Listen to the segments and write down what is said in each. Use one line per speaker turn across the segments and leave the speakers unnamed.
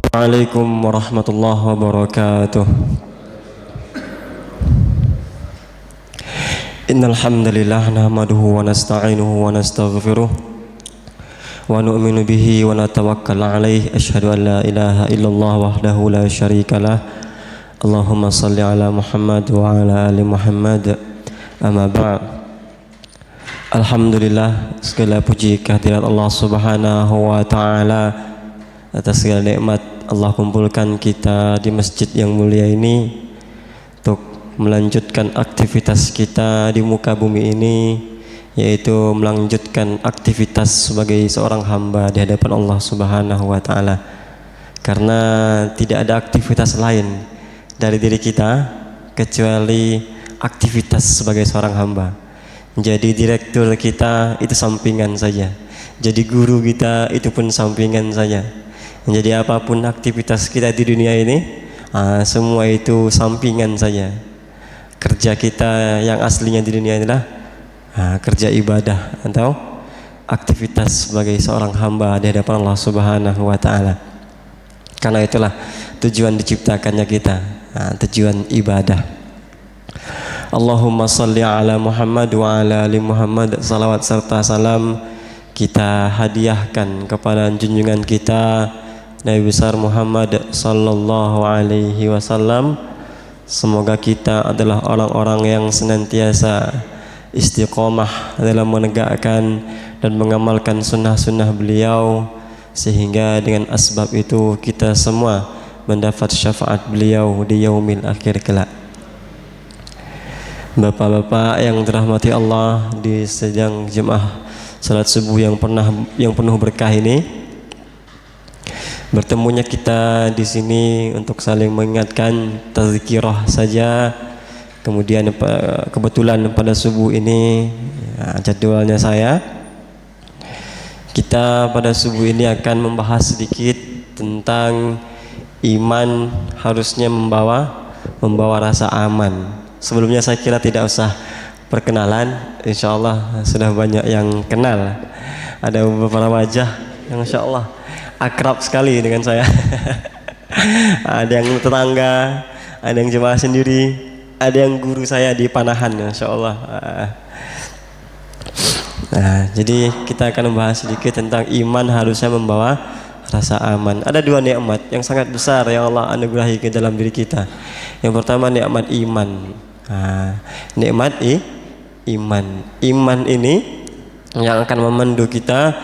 Assalamualaikum warahmatullahi wabarakatuh. Innal hamdalillah nahmaduhu wa nasta'inuhu wa nastaghfiruh wa nu'minu bihi wa natawakkal 'alaihi. Asyhadu an la ilaha illallah wahdahu la syarikalah. Allahumma shalli ala Muhammad wa ala ali Muhammad. Amma ba'd. Alhamdulillah, segala puji kehadirat Allah Subhanahu wa taala atas segala nikmat. Allah kumpulkan kita di masjid yang mulia ini untuk melanjutkan aktivitas kita di muka bumi ini, yaitu melanjutkan aktivitas sebagai seorang hamba di hadapan Allah Subhanahu wa taala. Karena tidak ada aktivitas lain dari diri kita kecuali aktivitas sebagai seorang hamba. Jadi direktur kita itu sampingan saja. Jadi guru kita itu pun sampingan saja. Jadi apapun aktivitas kita di dunia ini, semua itu sampingan saja. Kerja kita yang aslinya di dunia inilah kerja ibadah atau aktivitas sebagai seorang hamba di hadapan Allah Subhanahu wa taala. Karena itulah tujuan diciptakannya kita, tujuan ibadah. Allahumma shalli ala Muhammad wa ala ali Muhammad. Salawat serta salam kita hadiahkan kepada junjungan kita Nabi besar Muhammad sallallahu alaihi wasallam. Semoga kita adalah orang-orang yang senantiasa istiqomah dalam menegakkan dan mengamalkan sunnah-sunnah beliau, sehingga dengan asbab itu kita semua mendapat syafaat beliau di yaumil akhir kelak. Bapak-bapak yang dirahmati Allah, di sedang jemaah salat subuh yang penuh berkah ini, bertemunya kita di sini untuk saling mengingatkan, tazkirah saja. Kemudian kebetulan pada subuh ini jadwalnya kita pada subuh ini akan membahas sedikit tentang iman harusnya membawa rasa aman. Sebelumnya saya kira tidak usah perkenalan, insyaallah sudah banyak yang kenal. Ada beberapa wajah yang insyaallah akrab sekali dengan saya. Ada yang tetangga, ada yang jemaah sendiri, ada yang guru saya di Panahan, insyaallah. Jadi kita akan membahas sedikit tentang iman harusnya membawa rasa aman. Ada dua nikmat yang sangat besar yang Allah anugerahi ke dalam diri kita. Yang pertama nikmat iman. Nikmat iman. Iman ini yang akan memandu kita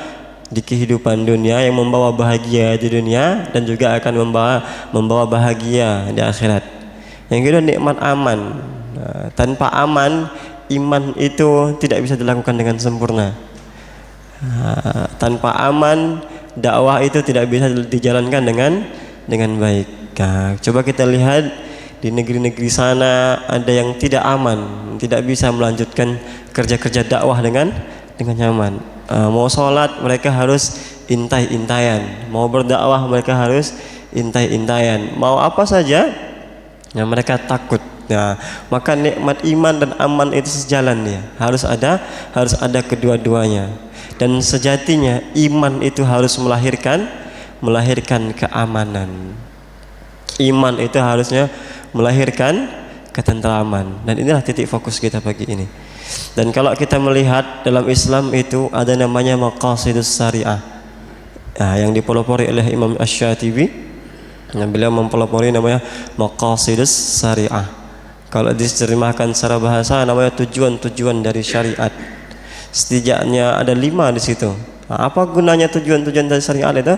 di kehidupan dunia, yang membawa bahagia di dunia dan juga akan membawa bahagia di akhirat. Yang kedua nikmat aman. Tanpa aman, iman itu tidak bisa dilakukan dengan sempurna. Tanpa aman, dakwah itu tidak bisa dijalankan dengan baik. Coba kita lihat di negeri-negeri sana, ada yang tidak aman, tidak bisa melanjutkan kerja-kerja dakwah dengan nyaman. Mau sholat mereka harus intai-intaian, mau berdakwah mereka harus intai-intaian, mau apa saja mereka takut. Maka nikmat iman dan aman itu sejalan dia. Harus ada kedua-duanya. Dan sejatinya iman itu harus melahirkan keamanan. Iman itu harusnya melahirkan ketentraman. Dan inilah titik fokus kita pagi ini. Dan kalau kita melihat dalam Islam itu ada namanya maqasidus syariah, yang dipelopori oleh Imam Asy-Syatibi, yang beliau mempelopori namanya maqasidus syariah. Kalau diterjemahkan secara bahasa namanya tujuan-tujuan dari syariat. Setidaknya ada 5 di situ. Apa gunanya tujuan-tujuan dari syariat itu?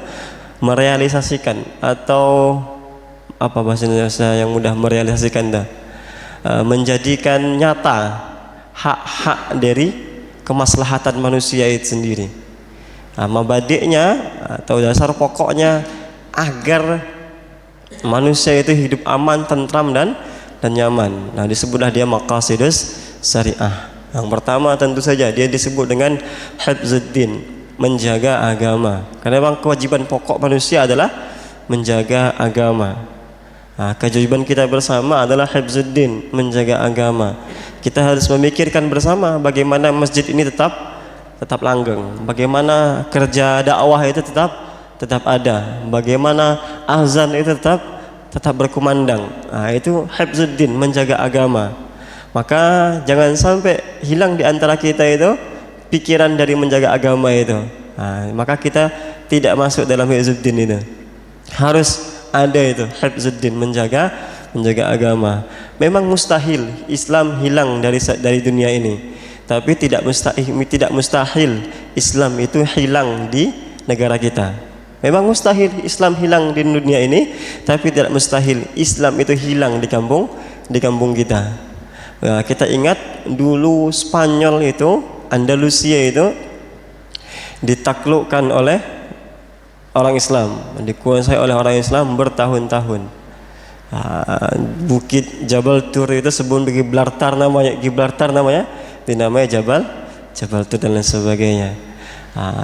Merealisasikan, atau apa bahasa Indonesia yang mudah merealisasikan dah? Menjadikan nyata hak-hak dari kemaslahatan manusia itu sendiri. Mabadiknya atau dasar pokoknya agar manusia itu hidup aman, tentram dan nyaman. Disebutlah dia maqasidus syariah. Yang pertama tentu saja dia disebut dengan hifzuddin, menjaga agama. Karena memang kewajiban pokok manusia adalah menjaga agama. Kewajiban kita bersama adalah hifzuddin, menjaga agama. Kita harus memikirkan bersama bagaimana masjid ini tetap langgeng, bagaimana kerja dakwah itu tetap tetap ada, bagaimana azan itu tetap berkumandang. Itu hifzuddin, menjaga agama. Maka jangan sampai hilang di antara kita itu pikiran dari menjaga agama itu. Maka kita tidak masuk dalam hifzuddin itu. Harus ada itu hifzuddin, menjaga agama. Memang mustahil Islam hilang dari dunia ini. Tapi tidak mustahil Islam itu hilang di negara kita. Memang mustahil Islam hilang di dunia ini, tapi tidak mustahil Islam itu hilang di kampung kita. Kita ingat dulu Spanyol itu, Andalusia itu ditaklukkan oleh orang Islam, dikuasai oleh orang Islam bertahun-tahun. Bukit Jabal Tur itu sebelum Gibraltar namanya, dinamanya Jabal Tur dan lain sebagainya.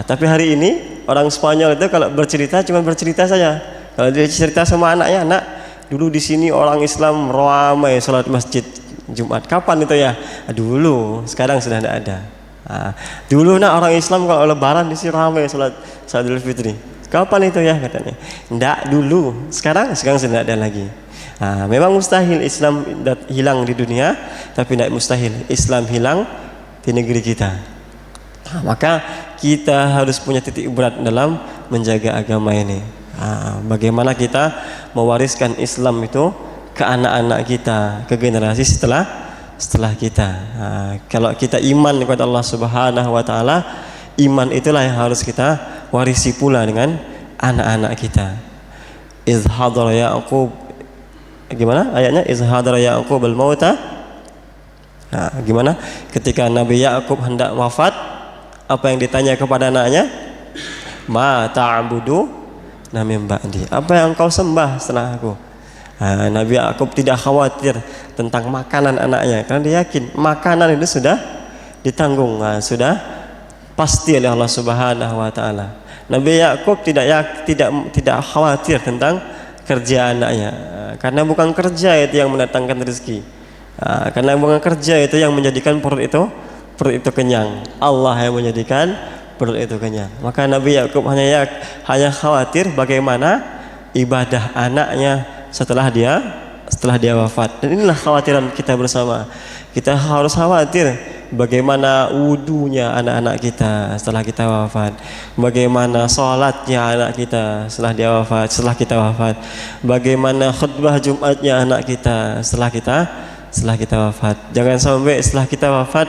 Tapi hari ini orang Spanyol itu kalau bercerita cuma bercerita saja. Kalau dia cerita sama anaknya, anak dulu di sini orang Islam ramai sholat masjid Jumat. Kapan itu ya? Dulu, sekarang sudah tidak ada. Dulu orang Islam kalau lebaran di sini ramai sholat Idul Fitri. Kapan itu ya katanya? Tidak dulu, sekarang sudah tidak ada lagi. Memang mustahil Islam hilang di dunia, tapi tidak mustahil Islam hilang di negeri kita. Maka kita harus punya titik berat dalam menjaga agama ini. Bagaimana kita mewariskan Islam itu ke anak-anak kita, ke generasi setelah kita. Kalau kita iman kepada Allah Subhanahu wa taala, iman itulah yang harus kita warisi pula dengan anak-anak kita. Iz hadara Ya'qub, gimana ayatnya? Iz hadara Ya'qub al-mauta. Gimana? Ketika Nabi Ya'qub hendak wafat, apa yang ditanya kepada anaknya? Ma ta'budu min ba'di. Apa yang engkau sembah setelah aku? Nabi Ya'qub tidak khawatir tentang makanan anaknya, karena dia yakin makanan itu sudah ditanggung, sudah pasti oleh Allah Subhanahu wa taala. Nabi Ya'qub tidak khawatir tentang kerja anaknya, karena bukan kerja itu yang mendatangkan rezeki, karena bukan kerja itu yang menjadikan perut itu kenyang. Allah yang menjadikan perut itu kenyang. Maka Nabi Ya'qub hanya khawatir bagaimana ibadah anaknya setelah dia wafat. Dan inilah khawatiran kita bersama. Kita harus khawatir bagaimana wudunya anak-anak kita setelah kita wafat, bagaimana sholatnya anak kita setelah kita wafat, bagaimana khutbah Jumatnya anak kita setelah kita wafat. Jangan sampai setelah kita wafat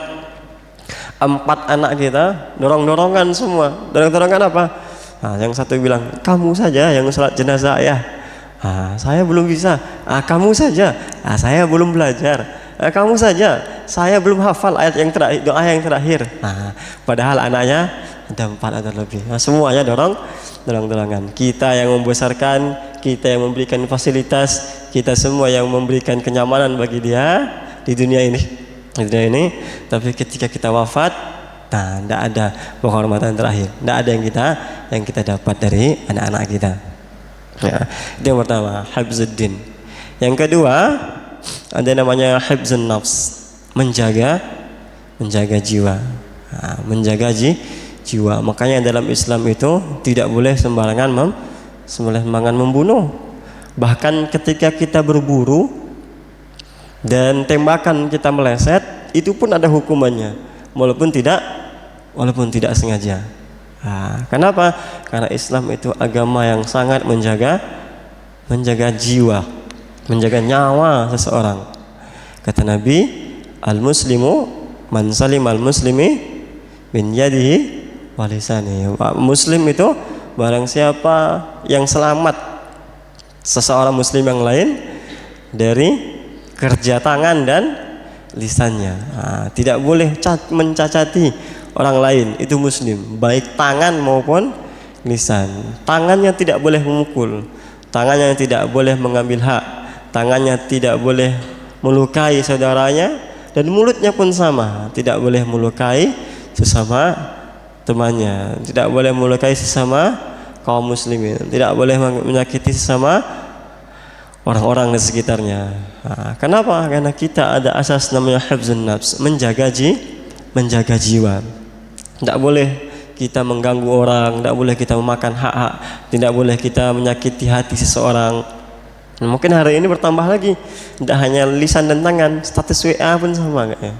4 anak kita dorong-dorongan semua. Dorong-dorongan apa? Yang satu bilang, kamu saja yang sholat jenazah ya. Saya belum bisa. Kamu saja. Saya belum belajar. Kamu saja. Saya belum hafal ayat yang terakhir, doa yang terakhir. Padahal anaknya ada 4 atau lebih. Semuanya dorong-dorongan. Kita yang membesarkan, kita yang memberikan fasilitas, kita semua yang memberikan kenyamanan bagi dia di dunia ini. Tapi ketika kita wafat, tidak ada penghormatan terakhir, tidak ada yang kita dapat dari anak-anak kita. Itu yang pertama, hifzuddin. Yang kedua, ada namanya hifzun nafs, menjaga jiwa, menjaga jiwa. Makanya dalam Islam itu tidak boleh sembarangan membunuh. Bahkan ketika kita berburu dan tembakan kita meleset, itu pun ada hukumannya, walaupun tidak sengaja. Kenapa? Karena Islam itu agama yang sangat menjaga jiwa, menjaga nyawa seseorang. Kata Nabi, al-muslimu man salim al-muslimi min yadihi wa lisanihi. Muslim itu barang siapa yang selamat seseorang muslim yang lain dari kerja tangan dan lisannya. Tidak boleh mencacati orang lain, itu muslim, baik tangan maupun lisan. Tangannya tidak boleh memukul, tangannya tidak boleh mengambil hak, tangannya tidak boleh melukai saudaranya, dan mulutnya pun sama, tidak boleh melukai sesama temannya, tidak boleh melukai sesama kaum muslimin, tidak boleh menyakiti sesama orang-orang di sekitarnya. Kenapa? Karena kita ada asas namanya hifzun nafs, menjaga jiwa. Tidak boleh kita mengganggu orang, tidak boleh kita memakan hak-hak, tidak boleh kita menyakiti hati seseorang. Mungkin hari ini bertambah lagi, tidak hanya lisan dan tangan, status WA pun sama ya.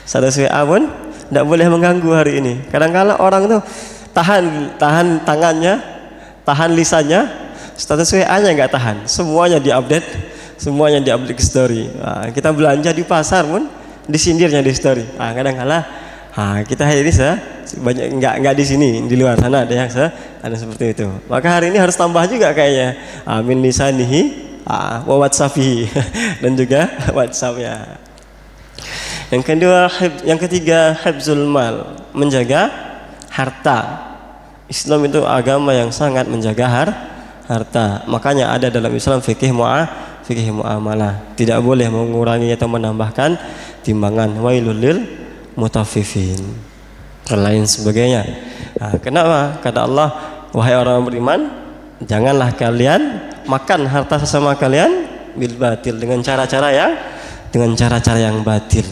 Status WA pun tidak boleh mengganggu hari ini. Kadang-kala orang tuh tahan tangannya, tahan lisannya, status WA-nya nggak tahan, semuanya diupdate, semuanya diupdate ke story. Nah, kita belanja di pasar pun disindirnya di story. Nah, kadang-kala kita hari ini banyak nggak di sini, di luar sana ada yang ada seperti itu. Maka hari ini harus tambah juga kayaknya min lisanihi wa WhatsAppihi dan juga WhatsApp-nya. Yang ketiga hifzul mal, menjaga harta. Islam itu agama yang sangat menjaga harta. Makanya ada dalam Islam fikih muamalah. Tidak boleh mengurangi atau menambahkan timbangan. Wailul lil mutaffifin dan lain sebagainya. Kenapa? Kata Allah, wahai orang beriman, janganlah kalian makan harta sesama kalian bil batil, dengan cara-cara yang batil.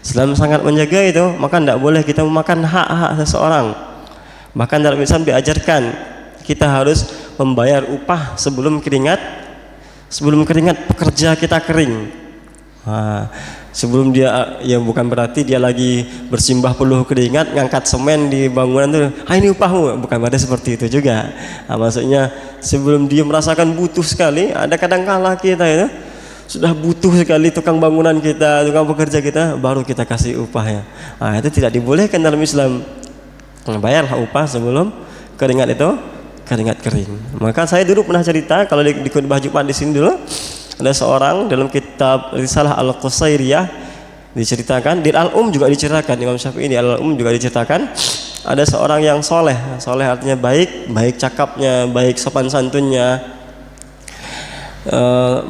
Islam sangat menjaga itu, maka tidak boleh kita memakan hak-hak seseorang. Bahkan dalam Islam diajarkan kita harus membayar upah sebelum keringat pekerja kita kering. Sebelum dia, ya bukan berarti dia lagi bersimbah peluh keringat ngangkat semen di bangunan tuh, ini upahmu, bukan pada seperti itu juga. Maksudnya sebelum dia merasakan butuh sekali, ada kadang-kala kita itu sudah butuh sekali tukang bangunan kita, tukang pekerja kita, baru kita kasih upahnya. Itu tidak dibolehkan dalam Islam. Bayarlah upah sebelum keringat kering. Maka saya dulu pernah cerita, kalau di khutbah Jumat di sini dulu, ada seorang dalam kitab Risalah Al-Qusairiyah diceritakan, di Al-Um juga diceritakan, Imam Syafi'i di Al-Um juga diceritakan, ada seorang yang soleh artinya baik cakapnya, baik sopan santunnya,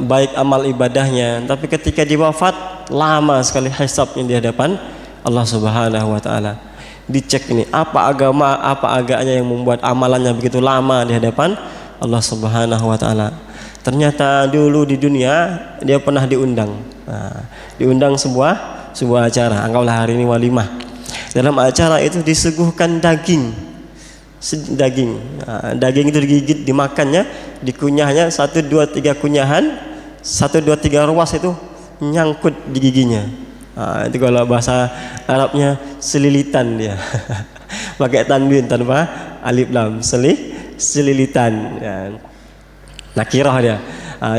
baik amal ibadahnya, tapi ketika dia wafat lama sekali hisabnya di hadapan Allah Subhanahu wa taala. Dicek ini apa agaknya yang membuat amalannya begitu lama di hadapan Allah Subhanahu wa taala. Ternyata dulu di dunia dia pernah diundang sebuah acara, anggaplah hari ini walimah. Dalam acara itu disuguhkan daging itu digigit, dimakannya, dikunyahnya 1, 2, 3 kunyahan, 1, 2, 3 ruas itu nyangkut di giginya. Itu kalau bahasa Arabnya selilitan dia. Pakai tanwin tanpa alif lam, selilitan ya. Nakirah dia.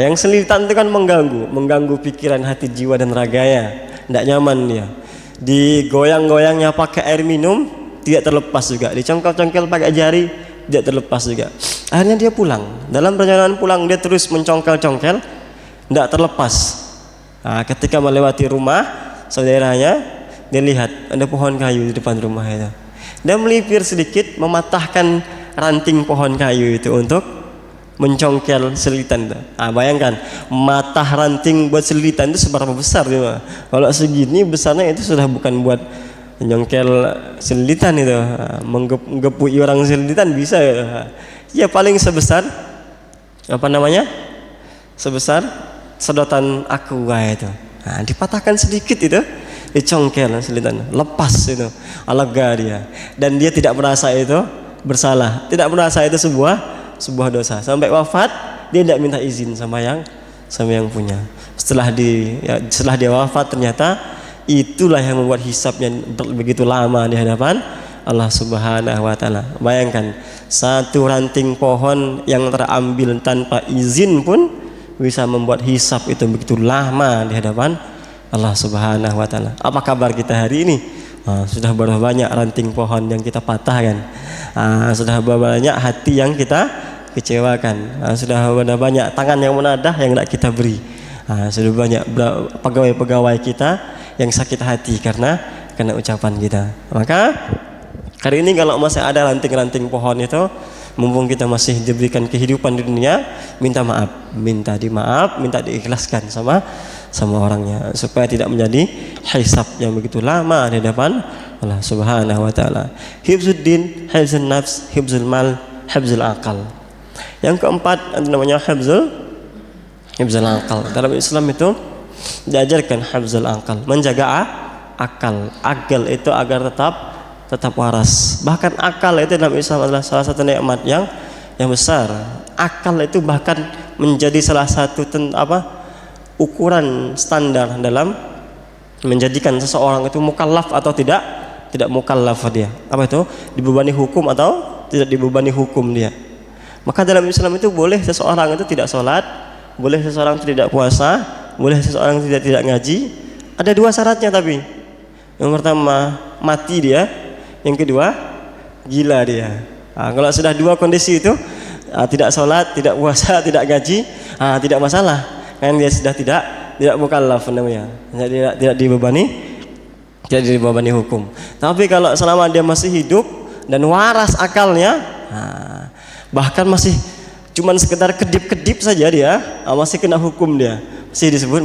Yang selilitan itu kan mengganggu pikiran, hati, jiwa dan raganya. Tidak nyaman dia. Digoyang-goyangnya pakai air minum tidak terlepas juga. Dicongkel-congkel pakai jari tidak terlepas juga. Akhirnya dia pulang. Dalam perjalanan pulang dia terus mencongkel-congkel, tidak terlepas. Ketika melewati rumah saudaranya, dia lihat ada pohon kayu di depan rumah itu. Dia melipir sedikit, mematahkan ranting pohon kayu itu untuk mencongkel selilitan itu. Bayangkan matah ranting buat selilitan itu seberapa besar dia. Kalau segini besarnya itu sudah bukan buat menyongkel selilitan itu, menggepui orang selilitan bisa ya paling sebesar sebesar sedotan aqua itu. Dipatahkan sedikit itu, dicongkel selilitan, lepas itu, lega dia, dan dia tidak merasa itu bersalah, tidak merasa itu sebuah dosa. Sampai wafat dia tidak minta izin sama yang punya. Setelah dia wafat, ternyata itulah yang membuat hisabnya begitu lama di hadapan Allah Subhanahu wa taala. Bayangkan satu ranting pohon yang terambil tanpa izin pun bisa membuat hisab itu begitu lama di hadapan Allah Subhanahu wa taala. Apa kabar kita hari ini? Sudah berapa banyak ranting pohon yang kita patahkan? Sudah berapa banyak hati yang kita kecewakan? Sudah berapa banyak tangan yang menadah yang tidak kita beri? Sudah banyak pegawai kita yang sakit hati karena ucapan kita. Maka hari ini kalau masih ada ranting-ranting pohon itu, mumpung kita masih diberikan kehidupan di dunia, minta dimaaf, minta diikhlaskan sama orangnya, supaya tidak menjadi hisab yang begitu lama di hadapan Allah Subhanahu wa taala. Hifzuddin, hifzun nafs, hifzul mal, hifzul aqal. Yang keempat namanya hifzul aqal. Dalam Islam itu diajarkan hifzul aqal, menjaga akal itu agar tetap tetap waras. Bahkan akal itu dalam Islam adalah salah satu nikmat yang besar. Akal itu bahkan menjadi salah satu ukuran standar dalam menjadikan seseorang itu mukallaf atau tidak mukallaf dia. Apa itu? Dibebani hukum atau tidak dibebani hukum dia. Maka dalam Islam itu boleh seseorang itu tidak sholat, boleh seseorang tidak puasa, boleh seseorang tidak ngaji. Ada 2 syaratnya tapi. Yang pertama mati dia, yang kedua gila dia. Kalau sudah 2 kondisi itu, tidak sholat, tidak puasa, tidak gaji, tidak masalah, kan dia sudah tidak mukallaf namanya, tidak dibebani hukum. Tapi kalau selama dia masih hidup dan waras akalnya, bahkan masih cuman sekedar kedip-kedip saja dia, masih kena hukum dia, masih disebut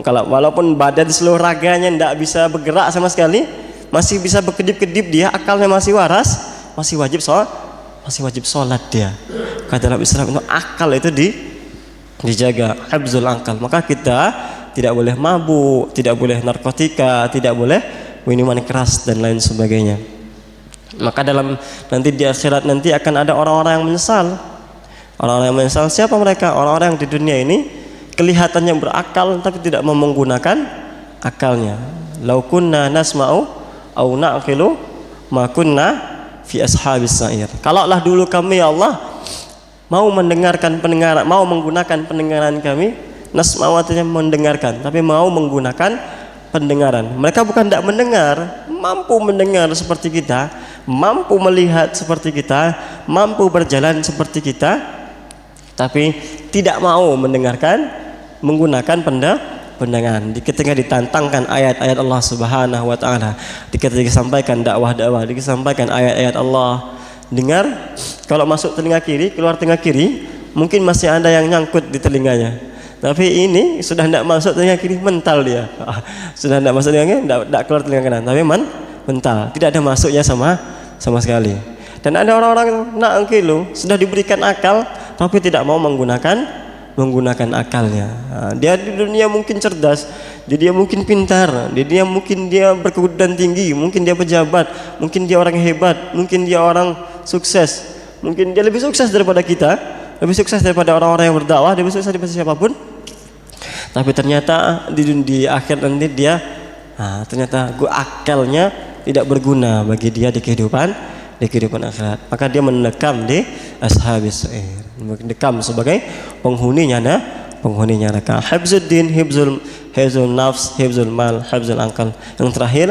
kalau walaupun badan seluruh raganya tidak bisa bergerak sama sekali, masih bisa berkedip-kedip dia, akalnya masih waras, masih wajib sholat dia. Kata dalam Islam itu akal itu dijaga, hifzul akal. Maka kita tidak boleh mabuk, tidak boleh narkotika, tidak boleh minuman keras dan lain sebagainya. Maka nanti di akhirat nanti akan ada orang-orang yang menyesal. Orang-orang yang menyesal siapa mereka? Orang-orang yang di dunia ini kelihatannya berakal tapi tidak mau menggunakan akalnya. Lau kunna nasma'u au na'qilu ma kunna fi ashabis sa'ir. Kalaulah dulu kami ya Allah mau mendengarkan pendengaran, mau menggunakan pendengaran kami, nasma'u artinya mendengarkan, tapi mau menggunakan pendengaran. Mereka bukan tidak mendengar, mampu mendengar seperti kita, mampu melihat seperti kita, mampu berjalan seperti kita, tapi tidak mau mendengarkan menggunakan pendengaran. Ketika ditantangkan ayat-ayat Allah Subhanahu wa taala, ketika disampaikan dakwah-dakwah, disampaikan ayat-ayat Allah, dengar, kalau masuk telinga kiri, keluar telinga kiri, mungkin masih ada yang nyangkut di telinganya. Tapi ini sudah tidak masuk telinga kiri, mental dia. Sudah tidak masuk telinga kiri, tidak keluar telinga kanan, tapi mental, tidak ada masuknya sama sekali. Dan ada orang-orang nak kilo sudah diberikan akal, tapi tidak mau menggunakan akalnya. Dia di dunia mungkin cerdas, jadi dia mungkin pintar, dia mungkin dia berkedudukan tinggi, mungkin dia pejabat, mungkin dia orang hebat, mungkin dia orang sukses, mungkin dia lebih sukses daripada kita, lebih sukses daripada orang-orang yang berdakwah, lebih sukses daripada siapapun. Tapi ternyata di akhir nanti dia ternyata akalnya tidak berguna bagi dia di kehidupan akhirat. Maka dia mendekam di ashabis sa'ir, mendekam sebagai penghuninya neraka. Hifzuddin, hifzul nafs, hifzul mal, hifzul akal. Yang terakhir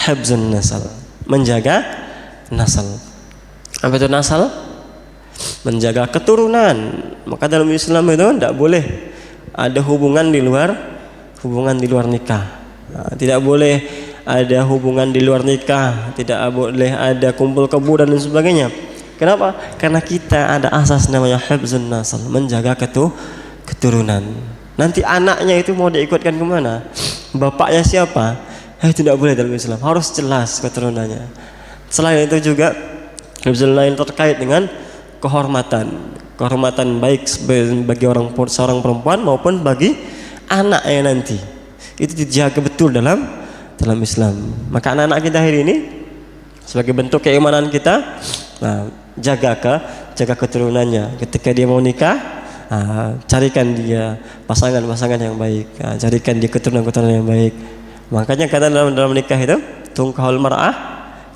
hifzun nasal, menjaga nasal. Apa itu nasal? Menjaga keturunan. Maka dalam Islam itu tidak boleh ada hubungan di luar nikah. Tidak boleh ada hubungan di luar nikah, tidak boleh ada kumpul kebo dan sebagainya. Kenapa? Karena kita ada asas namanya hifzun nasal, menjaga keturunan. Nanti anaknya itu mau diikutkan kemana? Bapaknya siapa? Tidak boleh dalam Islam, harus jelas keturunannya. Selain itu juga hifzul lain terkait dengan kehormatan baik bagi seorang perempuan maupun bagi anaknya nanti. Itu dijaga betul dalam Islam. Maka anak-anak kita hari ini sebagai bentuk keimanan kita, jaga keturunannya. Ketika dia mau nikah, carikan dia pasangan yang baik, carikan dia keturunan yang baik. Makanya kata dalam nikah itu, tungkahul mar'ah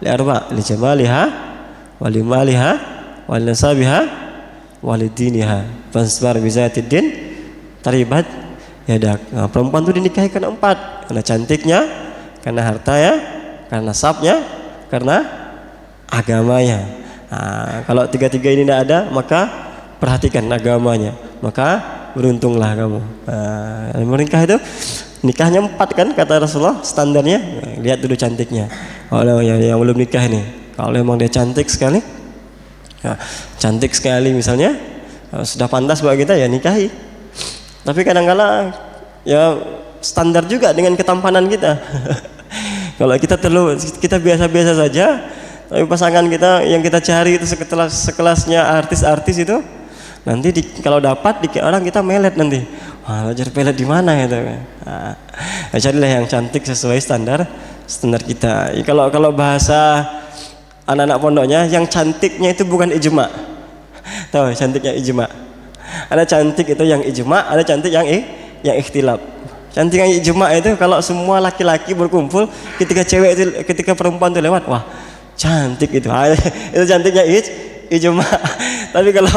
li arba' li jamaliha wa li maliha wa li nasabiha wa li diniha fasbar bi zatid din taribat yadak. Perempuan itu dinikahi karena 4, karena cantiknya, karena hartanya, karena nasabnya, karena agamanya. Kalau 3 ini tidak ada, maka perhatikan agamanya, maka beruntunglah kamu. Menikah itu nikahnya 4 kan kata Rasulullah standarnya. Lihat dulu cantiknya. Kalau yang belum nikah ini, kalau memang dia cantik sekali, misalnya sudah pantas buat kita, ya nikahi. Tapi kadang-kala ya standar juga dengan ketampanan kita. Kalau kita biasa-biasa saja, tapi pasangan kita yang kita cari itu sekelasnya artis-artis itu, nanti kalau dapat dikit orang kita melet nanti. Belajar pelet di mana itu? Carilah yang cantik sesuai standar kita. Kalau bahasa anak-anak pondoknya yang cantiknya itu bukan ijma. Tahu cantiknya ijma? Ada cantik itu yang ijma, ada cantik yang ikhtilaf. Cantik yang ijma itu kalau semua laki-laki berkumpul, ketika cewek itu, ketika perempuan itu lewat, wah cantik itu. Itu cantiknya ijma. Tapi kalau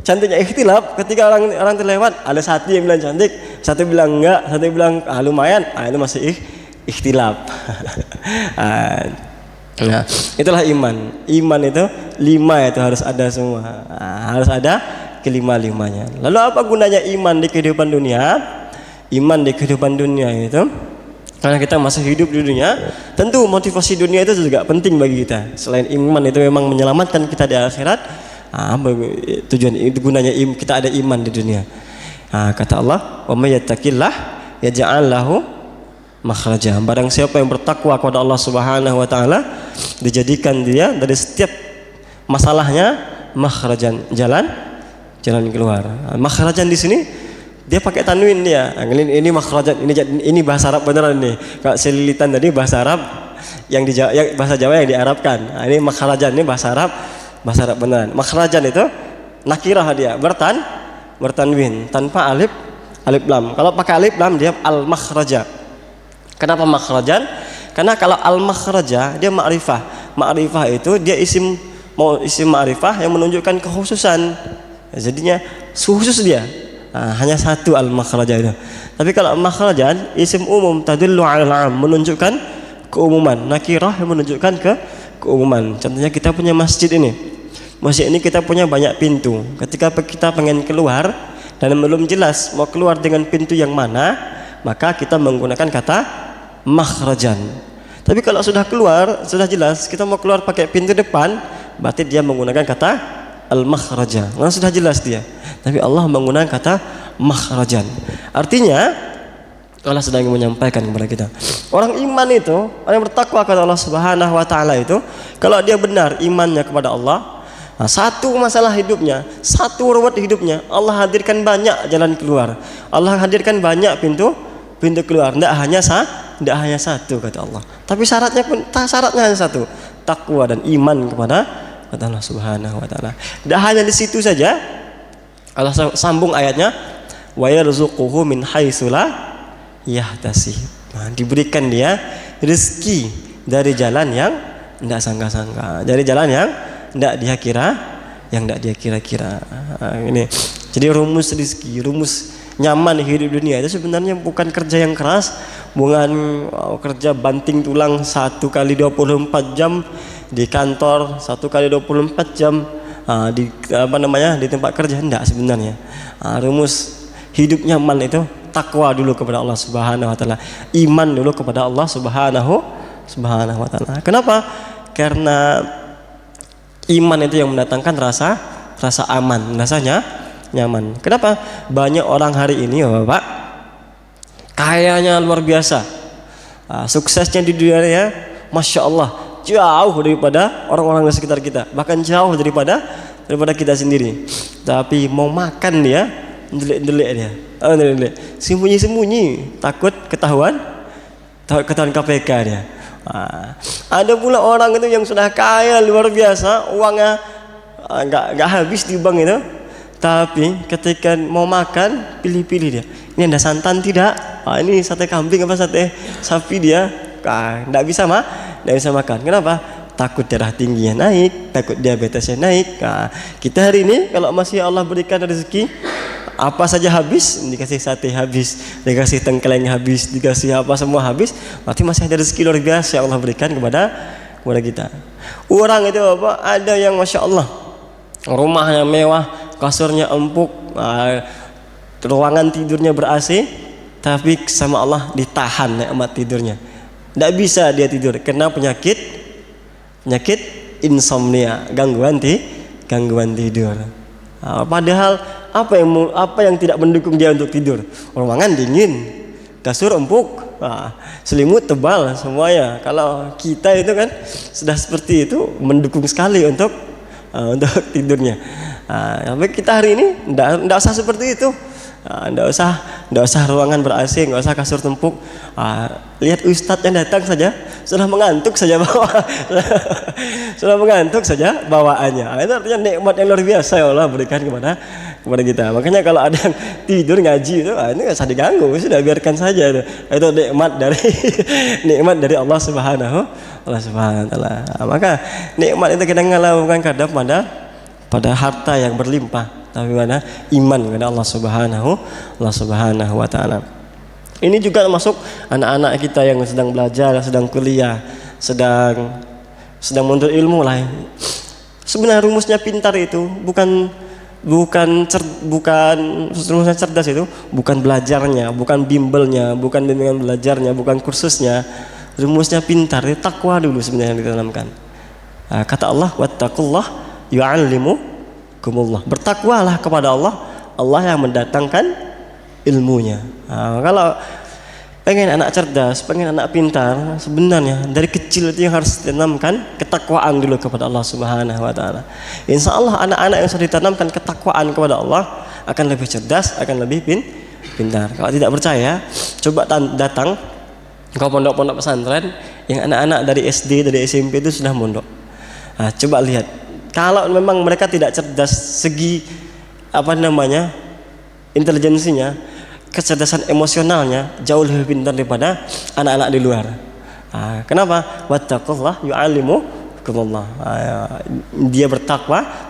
cantiknya ikhtilaf, ketika orang itu lewat, ada satu yang bilang cantik, satu bilang enggak, satu bilang lumayan, itu masih ikhtilaf. Nah, itulah iman. Iman itu 5 itu harus ada semua. Harus ada kelima-limanya. Lalu apa gunanya iman di kehidupan dunia? Iman di kehidupan dunia itu karena kita masih hidup di dunia, tentu motivasi dunia itu juga penting bagi kita. Selain iman itu memang menyelamatkan kita di akhirat, tujuan itu gunanya kita ada iman di dunia. Kata Allah, "Wa may yattaqillah yaj'al lahu makhraja." Barang siapa yang bertakwa kepada Allah Subhanahu wa taala, dijadikan dia dari setiap masalahnya makhrajan, jalan keluar. Makhrajan di sini dia pakai tanwin dia. Ini makhrajan, ini bahasa Arab beneran nih. Kalau selilitan tadi bahasa Arab yang bahasa Jawa yang diarabkan. Ini makhrajan, ini bahasa Arab beneran. Makhrajan itu nakirah dia, bertanwin tanpa alif lam. Kalau pakai alif lam dia al makhraja. Kenapa makhrajan? Karena kalau al makhraja dia ma'rifah. Ma'rifah itu dia isim ma'rifah yang menunjukkan kekhususan. Jadinya khusus dia. Hanya satu al makhraja itu. Tapi kalau makhrajan isim umum tadullu 'alal 'am, menunjukkan keumuman. Nakirah yang menunjukkan keumuman. Contohnya kita punya masjid ini. Masjid ini kita punya banyak pintu. Ketika kita pengen keluar dan belum jelas mau keluar dengan pintu yang mana, maka kita menggunakan kata makhrajan. Tapi kalau sudah keluar, sudah jelas kita mau keluar pakai pintu depan, berarti dia menggunakan kata al-makhraja. Karena sudah jelas dia. Tapi Allah menggunakan kata makhrajan. Artinya Allah sedang menyampaikan kepada kita, orang iman itu, orang yang bertakwa kepada Allah Subhanahu wa taala itu, kalau dia benar imannya kepada Allah, satu masalah hidupnya, satu ruwet hidupnya, Allah hadirkan banyak jalan keluar. Allah hadirkan banyak pintu keluar. Tidak hanya satu kata Allah. Tapi syaratnya hanya satu, takwa dan iman kepada Allah Subhanahu wa taala. Tidak hanya di situ saja. Allah sambung ayatnya, wa yarzuquhu min haitsu la yahtasib. Diberikan dia rezeki dari jalan yang tidak sangka-sangka, dari jalan yang tidak dia kira-kira. Ini jadi rumus rezeki, rumus nyaman hidup dunia itu sebenarnya bukan kerja yang keras, bukan kerja banting tulang 1 kali 24 jam di kantor, 1 kali 24 jam di tempat kerja. Enggak sebenarnya. Rumus hidup nyaman itu takwa dulu kepada Allah Subhanahu wa taala, iman dulu kepada Allah Subhanahu wa taala. Kenapa? Karena iman itu yang mendatangkan rasa aman, rasanya nyaman. Kenapa? Banyak orang hari ini Bapak kayanya luar biasa, suksesnya di dunia ya, Masya Allah, jauh daripada orang-orang di sekitar kita, bahkan jauh daripada kita sendiri. Tapi mau makan dia delik dia, sembunyi takut ketahuan KPK dia. Ada pula orang itu yang sudah kaya luar biasa, uangnya nggak habis di bank itu, tapi ketika mau makan pilih-pilih dia. Ini ada santan tidak? Ini sate kambing apa sate sapi dia? Nggak bisa makan. Kenapa? Takut darah tingginya naik, takut diabetesnya naik. Kita hari ini kalau masih Allah berikan rezeki, apa saja habis, dikasih sate habis, dikasih tengkleng habis, dikasih apa semua habis, berarti masih ada rezeki luar biasa yang Allah berikan kepada kita. Orang itu Bapak, ada yang Masya Allah rumahnya mewah, kasurnya empuk, ruangan tidurnya ber-AC, tapi sama Allah ditahan nikmat tidurnya. Tidak bisa dia tidur karena penyakit insomnia, gangguan tidur. Padahal apa yang tidak mendukung dia untuk tidur? Ruangan dingin, kasur empuk, selimut tebal semuanya. Kalau kita itu kan sudah seperti itu, mendukung sekali untuk tidurnya. Tapi kita hari ini tidak usah seperti itu. Nggak usah ruangan ber-AC, nggak usah kasur tempuk. Lihat ustadz yang datang saja sudah mengantuk saja sudah mengantuk saja bawaannya. Itu artinya nikmat yang luar biasa ya Allah berikan kepada kita. Makanya kalau ada yang tidur ngaji itu, ini nggak usah diganggu, sudah biarkan saja itu. Itu nikmat dari Allah Subhanahu wa Taala. Maka nikmat itu kita ngelakukan kadang pada harta yang berlimpah, tapi mana iman kepada Allah Subhanahu wa Taala. Ini juga masuk anak-anak kita yang sedang belajar, sedang kuliah, sedang menuntut ilmu lah. Sebenarnya rumusnya pintar itu bukan rumusnya cerdas itu bukan belajarnya, bukan bimbelnya, bukan bimbingan belajarnya, bukan kursusnya. Rumusnya pintar itu takwa dulu sebenarnya yang ditanamkan. Kata Allah, wattaqullah yu'allimukumullah. Bertakwalah kepada Allah, Allah yang mendatangkan ilmunya. Kalau pengen anak cerdas, pengen anak pintar, sebenarnya dari kecil itu yang harus ditanamkan ketakwaan dulu kepada Allah Subhanahu wa Taala. Insya Allah anak-anak yang sudah ditanamkan ketakwaan kepada Allah akan lebih cerdas, akan lebih pintar. Kalau tidak percaya, coba datang ke pondok-pondok pesantren yang anak-anak dari SD, dari SMP itu sudah mondok. Coba lihat, kalau memang mereka tidak cerdas segi intelijensinya, kecerdasan emosionalnya jauh lebih pintar daripada anak-anak di luar. Kenapa? Wattaqullah yu'allimukumullah. Dia bertakwa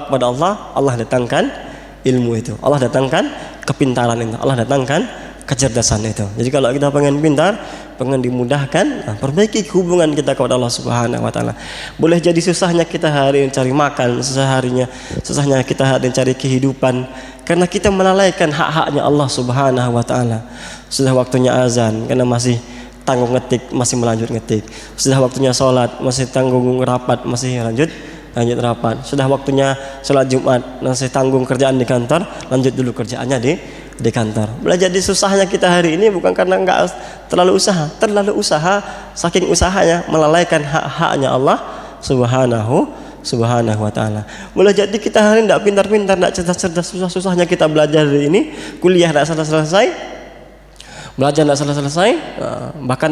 kepada Allah, Allah datangkan ilmu itu, Allah datangkan kepintaran itu, Allah datangkan kecerdasan itu. Jadi kalau kita pengen pintar, pengen dimudahkan, perbaiki hubungan kita kepada Allah Subhanahu wa Taala. Boleh jadi susahnya kita hari ini cari makan, susahnya kita hari ini cari kehidupan, karena kita melalaikan hak-haknya Allah Subhanahu wa Taala. Sudah waktunya azan, karena masih tanggung ngetik, masih melanjut ngetik. Sudah waktunya sholat, masih tanggung rapat, masih lanjut rapat. Sudah waktunya sholat Jumat, masih tanggung kerjaan di kantor, lanjut dulu kerjaannya di kantor. Belajar di susahnya kita hari ini bukan karena enggak terlalu usaha, saking usahanya melalaikan hak-haknya Allah Subhanahu wa Taala. Boleh jadi kita hari ini enggak pintar-pintar, enggak cerdas-cerdas, susah-susahnya kita belajar hari ini, kuliah enggak selesai, belajar enggak selesai, bahkan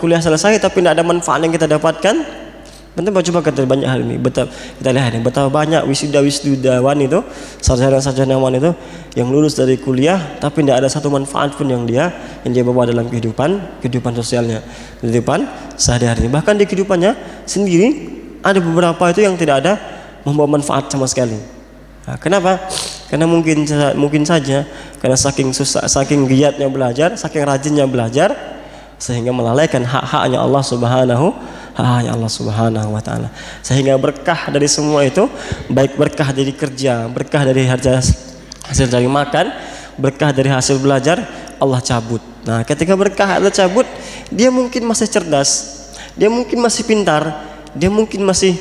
kuliah selesai tapi enggak ada manfaat yang kita dapatkan. Coba kita banyak hal ini, kita lihat ini betapa banyak wisudawan itu, sarjana-sarjanawan itu yang lulus dari kuliah tapi tidak ada satu manfaat pun yang dia bawa dalam kehidupan sosialnya, kehidupan sehari-hari. Bahkan di kehidupannya sendiri ada beberapa itu yang tidak ada membawa manfaat sama sekali. Kenapa? Karena mungkin saja karena saking giatnya belajar, saking rajinnya belajar, sehingga melalaikan hak-haknya Allah Subhanahu wa Taala. Sehingga berkah dari semua itu, baik berkah dari kerja, berkah dari hasil dari makan, berkah dari hasil belajar, Allah cabut. Nah, ketika berkah Allah cabut, dia mungkin masih cerdas, dia mungkin masih pintar, dia mungkin masih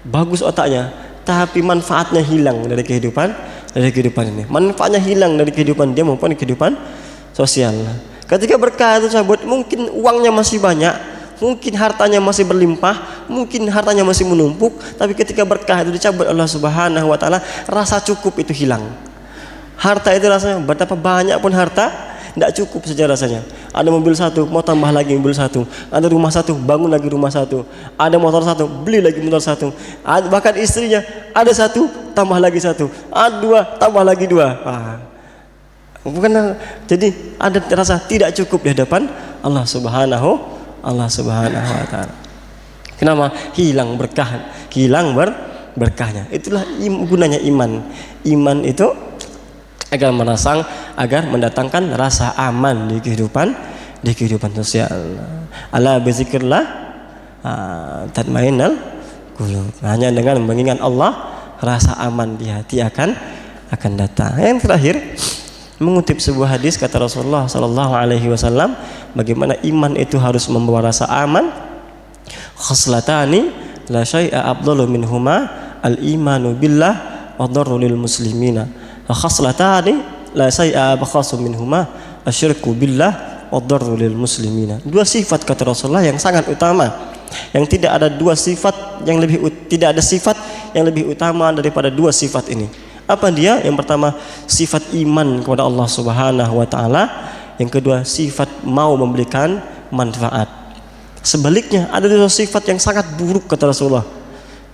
bagus otaknya, tapi manfaatnya hilang dari kehidupan ini. Manfaatnya hilang dari kehidupan dia maupun kehidupan sosial. Ketika berkah itu cabut, mungkin uangnya masih banyak, mungkin hartanya masih berlimpah, mungkin hartanya masih menumpuk, tapi ketika berkah itu dicabut Allah Subhanahu wa Taala, rasa cukup itu hilang. Harta itu rasanya betapa banyak pun harta tidak cukup saja rasanya. Ada mobil satu, mau tambah lagi mobil satu. Ada rumah satu, bangun lagi rumah satu. Ada motor satu, beli lagi motor satu. Bahkan istrinya ada satu, tambah lagi satu. Ada dua, tambah lagi dua. Bukan, jadi ada rasa tidak cukup di hadapan Allah Subhanahu wa Taala. Kenapa? Hilang berkahnya. Itulah gunanya iman. Iman itu agar mendatangkan rasa aman di kehidupan sosial. Ala bizikrillah tatmainnul qulub. Hanya dengan mengingat Allah, rasa aman di hati akan datang. Yang terakhir, mengutip sebuah hadis kata Rasulullah sallallahu alaihi wasallam, bagaimana iman itu harus membawa rasa aman. Khaslatani la syai'a afdalu minhuma al-imanu billah wa darru lil muslimina. Khaslatani la syai'a abkhasu minhuma asyirku billah wa darru lil muslimina. Dua sifat kata Rasulullah yang sangat utama, yang tidak ada sifat yang lebih utama daripada dua sifat ini. Apa dia? Yang pertama, sifat iman kepada Allah Subhanahu wa taala. Yang kedua, sifat mau memberikan manfaat. Sebaliknya, ada dua sifat yang sangat buruk kata Rasulullah.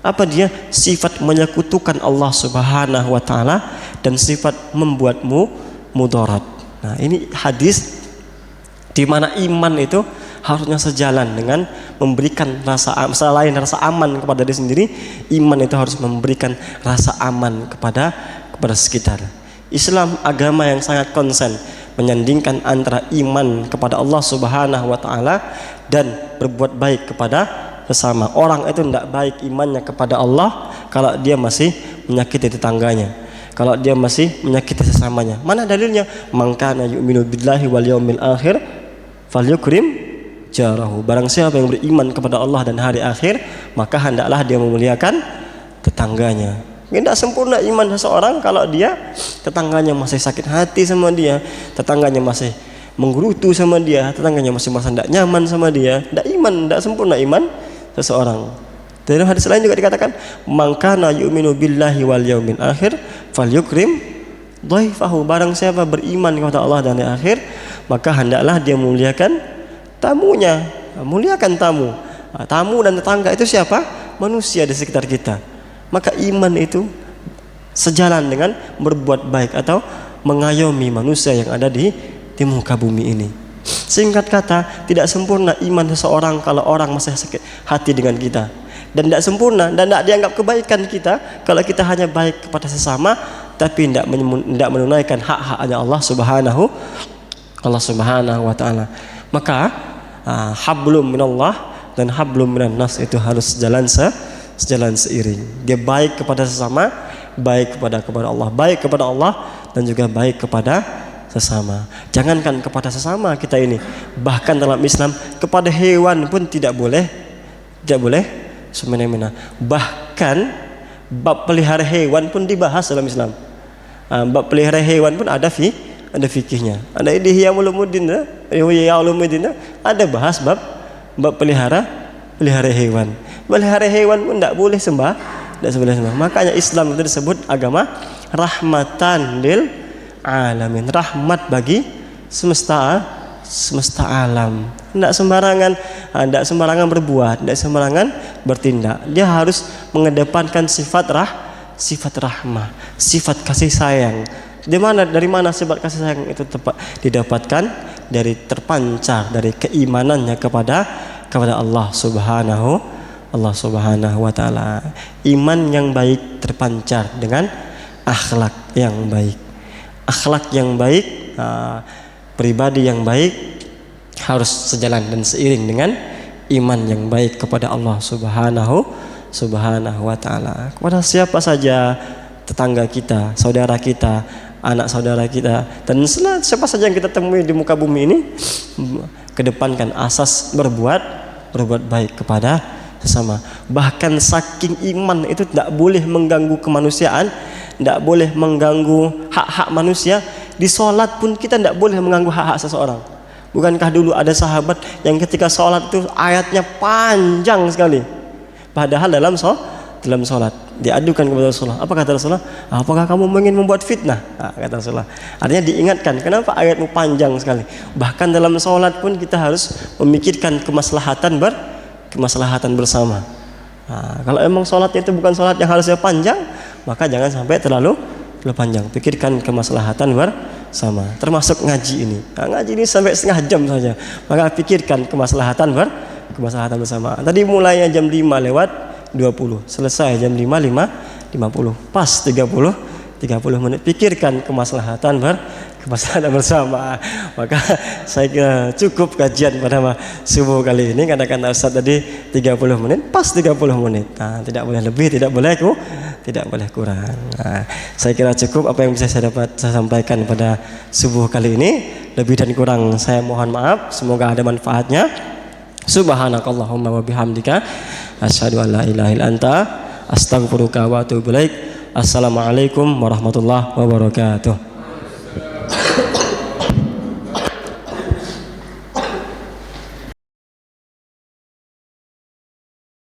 Apa dia? Sifat menyekutukan Allah Subhanahu wa taala dan sifat membuatmu mudarat. Nah, ini hadis di mana iman itu harusnya sejalan dengan memberikan rasa selain rasa aman kepada diri sendiri, iman itu harus memberikan rasa aman kepada sekitar. Islam agama yang sangat konsen menyandingkan antara iman kepada Allah Subhanahu wa taala dan berbuat baik kepada sesama. Orang itu tidak baik imannya kepada Allah kalau dia masih menyakiti tetangganya, kalau dia masih menyakiti sesamanya. Mana dalilnya? Man kana yu'minu billahi wal yaumil akhir falyukrim jarahu. Barang siapa yang beriman kepada Allah dan hari akhir, maka hendaklah dia memuliakan tetangganya. Tidak sempurna iman seseorang kalau dia tetangganya masih sakit hati sama dia, tetangganya masih menggerutu sama dia, tetangganya masih merasa tidak nyaman sama dia. Tidak iman, tidak sempurna iman seseorang. Dalam hadis lain juga dikatakan, man kana yu'minu billahi wal yaumil akhir falyukrim dhaifahu. Barang siapa beriman kepada Allah dan hari akhir, maka hendaklah dia memuliakan tamunya. Muliakan tamu. Tamu dan tetangga itu siapa? Manusia di sekitar kita. Maka iman itu sejalan dengan berbuat baik atau mengayomi manusia yang ada di muka bumi ini. Singkat kata, tidak sempurna iman seseorang kalau orang masih sakit hati dengan kita, dan tidak sempurna dan tidak dianggap kebaikan kita kalau kita hanya baik kepada sesama tapi tidak menunaikan hak-haknya Allah Subhanahu wa taala. Maka hablum minallah dan hablum minan nas itu harus sejalan seiring. Dia baik kepada sesama, baik kepada Allah, baik kepada Allah dan juga baik kepada sesama. Jangankan kepada sesama kita ini, bahkan dalam Islam kepada hewan pun tidak boleh semena-mena. Bahkan bab pelihara hewan pun dibahas dalam Islam. Bab pelihara hewan pun ada fikihnya. Ada Ihya Ulumuddin, ada bahas bab pelihara hewan. Pelihara hewan pun tidak boleh sembah. Makanya Islam itu disebut agama rahmatan lil alamin, rahmat bagi semesta alam. Tidak sembarangan berbuat, tidak sembarangan bertindak. Dia harus mengedepankan sifat rahmah, sifat kasih sayang. Dari mana sifat kasih sayang itu didapatkan? Dari terpancar dari keimanannya kepada Allah Subhanahu wa taala. Iman yang baik terpancar dengan akhlak yang baik. Akhlak yang baik, pribadi yang baik harus sejalan dan seiring dengan iman yang baik kepada Allah Subhanahu wa taala. Kepada siapa saja, tetangga kita, saudara kita, anak saudara kita, dan siapa saja yang kita temui di muka bumi ini, kedepankan asas berbuat baik kepada sesama. Bahkan saking iman itu tidak boleh mengganggu kemanusiaan, tidak boleh mengganggu hak-hak manusia. Di sholat pun kita tidak boleh mengganggu hak-hak seseorang. Bukankah dulu ada sahabat yang ketika sholat itu ayatnya panjang sekali, padahal dalam sholat diadukan kepada Rasulullah. Apa kata Rasulullah? Apakah kamu ingin membuat fitnah? Kata Rasulullah. Artinya diingatkan, kenapa ayatmu panjang sekali. Bahkan dalam sholat pun kita harus memikirkan kemaslahatan bersama. Kalau emang sholatnya itu bukan sholat yang harusnya panjang, maka jangan sampai terlalu panjang. Pikirkan kemaslahatan bersama. Termasuk ngaji ini. Ngaji ini sampai setengah jam saja. Maka pikirkan kemaslahatan bersama. Tadi mulainya jam 5:20, selesai jam 5:50. Pas 30 menit. Pikirkan kemaslahatan bersama. Maka saya kira cukup kajian pada subuh kali ini. Katakan Ustaz tadi 30 menit, pas 30 menit. Tidak boleh lebih, tidak boleh kurang. Saya kira cukup apa yang bisa saya sampaikan pada subuh kali ini. Lebih dan kurang saya mohon maaf. Semoga ada manfaatnya. Subhanakallahumma wa bihamdika asyhadu an la ilaha illa anta astaghfiruka wa atubu ilaik. Assalamualaikum warahmatullahi wabarakatuh.